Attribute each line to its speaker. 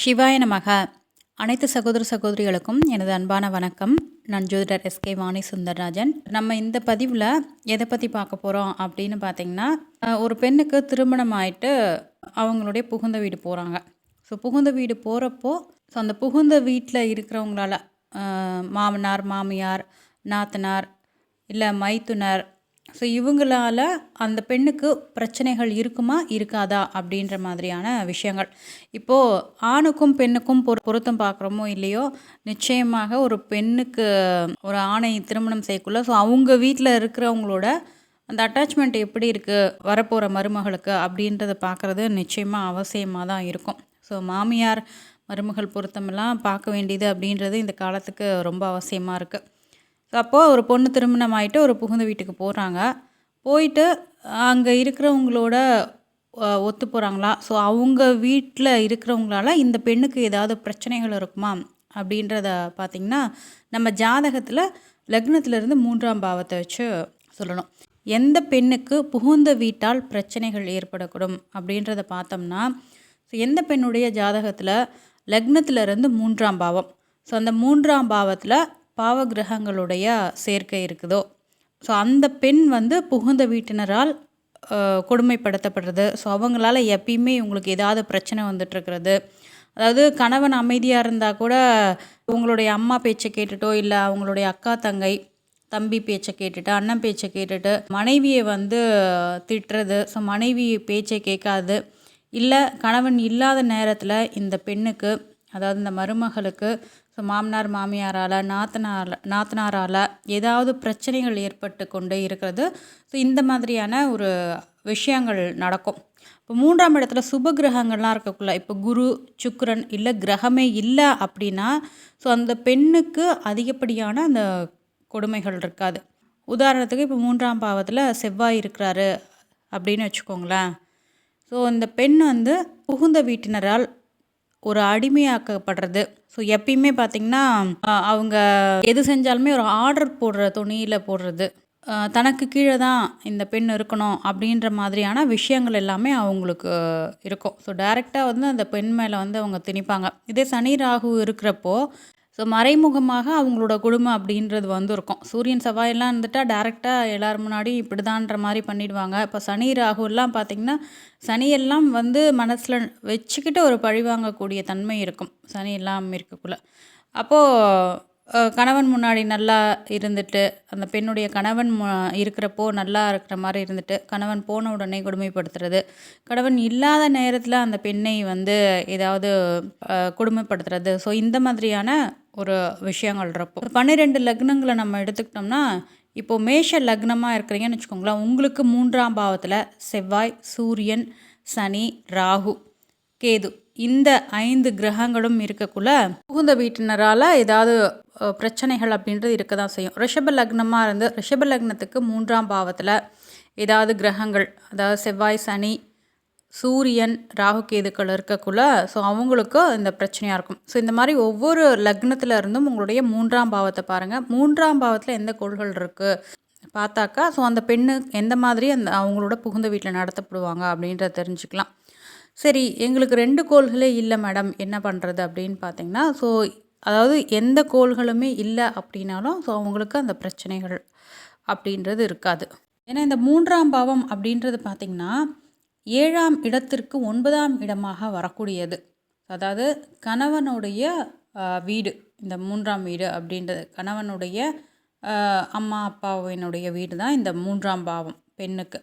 Speaker 1: சிவாய நமக. அனைத்து சகோதர சகோதரிகளுக்கும் எனது அன்பான வணக்கம். நான் ஜோதிடர் எஸ்கே வாணி சுந்தரராஜன். நம்ம இந்த பதிவில் எதை பற்றி பார்க்க போகிறோம் அப்படின்னு பார்த்தீங்கன்னா, ஒரு பெண்ணுக்கு திருமணம் ஆயிட்டு அவங்களுடைய புகுந்த வீடு போகிறாங்க. ஸோ புகுந்த வீடு போகிறப்போ அந்த புகுந்த வீட்டில் இருக்கிறவங்களால மாமனார், மாமியார், நாத்தனார், இல்லை மைத்துனர், ஸோ இவங்களால அந்த பெண்ணுக்கு பிரச்சனைகள் இருக்குமா இருக்காதா அப்படின்ற மாதிரியான விஷயங்கள். இப்போது ஆணுக்கும் பெண்ணுக்கும் பொருத்தம் பார்க்குறோமோ இல்லையோ, நிச்சயமாக ஒரு பெண்ணுக்கு ஒரு ஆணை திருமணம் செய்யக்குள்ள ஸோ அவங்க வீட்டில் இருக்கிறவங்களோட அந்த அட்டாச்மெண்ட் எப்படி இருக்குது வரப்போகிற மருமகளுக்கு அப்படின்றத பார்க்குறது நிச்சயமாக அவசியமாக தான் இருக்கும். ஸோ மாமியார் மருமகள் பொருத்தமெல்லாம் பார்க்க வேண்டியது அப்படின்றது இந்த காலத்துக்கு ரொம்ப அவசியமாக இருக்குது. ஸோ அப்போது ஒரு பொண்ணு திருமணம் ஆகிட்டு ஒரு புகுந்த வீட்டுக்கு போகிறாங்க. போயிட்டு அங்கே இருக்கிறவங்களோட ஒத்து போகிறாங்களா, ஸோ அவங்க வீட்டில் இருக்கிறவங்களால இந்த பெண்ணுக்கு ஏதாவது பிரச்சனைகள் இருக்குமா அப்படின்றத பார்த்திங்கன்னா, நம்ம ஜாதகத்தில் லக்னத்திலேருந்து 3ஆம் பாவத்தை வச்சு சொல்லணும். எந்த பெண்ணுக்கு புகுந்த வீட்டால் பிரச்சனைகள் ஏற்படக்கூடும் அப்படின்றத பார்த்தோம்னா, ஸோ எந்த பெண்ணுடைய ஜாதகத்தில் லக்னத்திலேருந்து 3ஆம் பாவம், ஸோ அந்த 3ஆம் பாவத்தில் பாவகிரகங்களுடைய சேர்க்கை இருக்குதோ, ஸோ அந்த பெண் புகுந்த வீட்டினரால் கொடுமைப்படுத்தப்படுறது. ஸோ அவங்களால எப்பயுமே இவங்களுக்கு ஏதாவது பிரச்சனை வந்துட்டுருக்கிறது. அதாவது கணவன் அமைதியாக இருந்தால் கூட அவங்களுடைய அம்மா பேச்சை கேட்டுட்டோ, இல்லை அவங்களுடைய அக்கா தங்கை தம்பி பேச்சை கேட்டுட்டு, அண்ணன் பேச்சை கேட்டுட்டு மனைவியை திட்டுறது. ஸோ மனைவி பேச்சை கேட்காது. இல்லை கணவன் இல்லாத நேரத்தில் இந்த பெண்ணுக்கு, அதாவது இந்த மருமகளுக்கு ஸோ மாமனார் மாமியாரால், நாத்தனாரால் ஏதாவது பிரச்சனைகள் ஏற்பட்டு கொண்டே இருக்கிறது. ஸோ இந்த மாதிரியான ஒரு விஷயங்கள் நடக்கும். இப்போ 3ஆம் இடத்துல சுப கிரகங்கள்லாம் இருக்கக்குள்ள, இப்போ குரு, சுக்கிரன் இல்லை கிரகமே இல்லை அப்படின்னா, ஸோ அந்த பெண்ணுக்கு அதிகப்படியான அந்த கொடுமைகள் இருக்காது. உதாரணத்துக்கு இப்போ 3ஆம் பாவத்தில் செவ்வாய் இருக்கிறாரு அப்படின்னு வச்சுக்கோங்களேன். ஸோ இந்த பெண் புகுந்த வீட்டினரால் ஒரு அடிமையாக்கப்படுறது. ஸோ எப்பயுமே பார்த்திங்கன்னா, அவங்க எது செஞ்சாலுமே ஒரு ஆர்டர் போடுற துணியில் போடுறது, தனக்கு கீழே தான் இந்த பெண் இருக்கணும் அப்படின்ற மாதிரியான விஷயங்கள் எல்லாமே அவங்களுக்கு இருக்கும். ஸோ டைரெக்டாக அந்த பெண் மேலே அவங்க திணிப்பாங்க. இதே சனி ராகு இருக்கிறப்போ ஸோ மறைமுகமாக அவங்களோட குடும்பம் அப்படின்றது இருக்கும். சூரியன் செவ்வாயெல்லாம் இருந்துட்டால் டேரெக்டாக எல்லோரும் முன்னாடி இப்படி தான்ற மாதிரி பண்ணிடுவாங்க. இப்போ சனி ராகுலாம் பார்த்திங்கன்னா, சனியெல்லாம் மனசில் வச்சுக்கிட்டு ஒரு பழிவாங்கக்கூடிய தன்மை இருக்கும் சனி எல்லாம் இருக்கக்குள்ள. அப்போது கணவன் முன்னாடி நல்லா இருந்துட்டு, அந்த பெண்ணுடைய கணவன் இருக்கிறப்போ நல்லா இருக்கிற மாதிரி இருந்துட்டு, கணவன் போன உடனே கொடுமைப்படுத்துறது, கணவன் இல்லாத நேரத்தில் அந்த பெண்ணை ஏதாவது கொடுமைப்படுத்துறது. ஸோ இந்த மாதிரியான ஒரு விஷயங்கள் இருக்கும். 12 லக்னங்களை நம்ம எடுத்துக்கிட்டோம்னா, இப்போது மேஷ லக்னமாக இருக்கிறீங்கன்னு வச்சுக்கோங்களேன். உங்களுக்கு 3ஆம் பாவத்தில் செவ்வாய், சூரியன், சனி, ராகு, கேது இந்த 5 கிரகங்களும் இருக்கக்குள்ள புகுந்த வீட்டினரால் ஏதாவது பிரச்சனைகள் அப்படின்றது இருக்க தான் செய்யும். ரிஷப லக்னமாக இருந்து ரிஷப லக்னத்துக்கு 3ஆம் பாவத்தில் ஏதாவது கிரகங்கள், அதாவது செவ்வாய், சனி, சூரியன், ராகு, கேதுக்கள் இருக்கக்குள்ள ஸோ அவங்களுக்கு இந்த பிரச்சனையாக இருக்கும். ஸோ இந்த மாதிரி ஒவ்வொரு லக்னத்தில் இருந்தும் உங்களுடைய 3ஆம் பாவத்தை பாருங்கள். 3ஆம் பாவத்தில் எந்த கோள்கள் இருக்குது பார்த்தாக்கா, ஸோ அந்த பெண்ணு எந்த மாதிரி அவங்களோட புகுந்த வீட்டில் நடத்தப்படுவாங்க அப்படின்றத தெரிஞ்சுக்கலாம். சரி, எங்களுக்கு 2 கோள்களே இல்லை மேடம், என்ன பண்ணுறது அப்படின்னு பார்த்தீங்கன்னா, ஸோ அதாவது எந்த கோள்களுமே இல்லை அப்படின்னாலும் ஸோ அவங்களுக்கு அந்த பிரச்சனைகள் அப்படின்றது இருக்காது. ஏன்னா இந்த 3ஆம் பாவம் அப்படின்றது பார்த்திங்கன்னா 7ஆம் இடத்திற்கு 9ஆம் இடமாக வரக்கூடியது. அதாவது கணவனுடைய வீடு, இந்த 3ஆம் வீடு அப்படின்றது கணவனுடைய அம்மா அப்பாவினுடைய வீடு தான் இந்த 3ஆம் பாவம் பெண்ணுக்கு.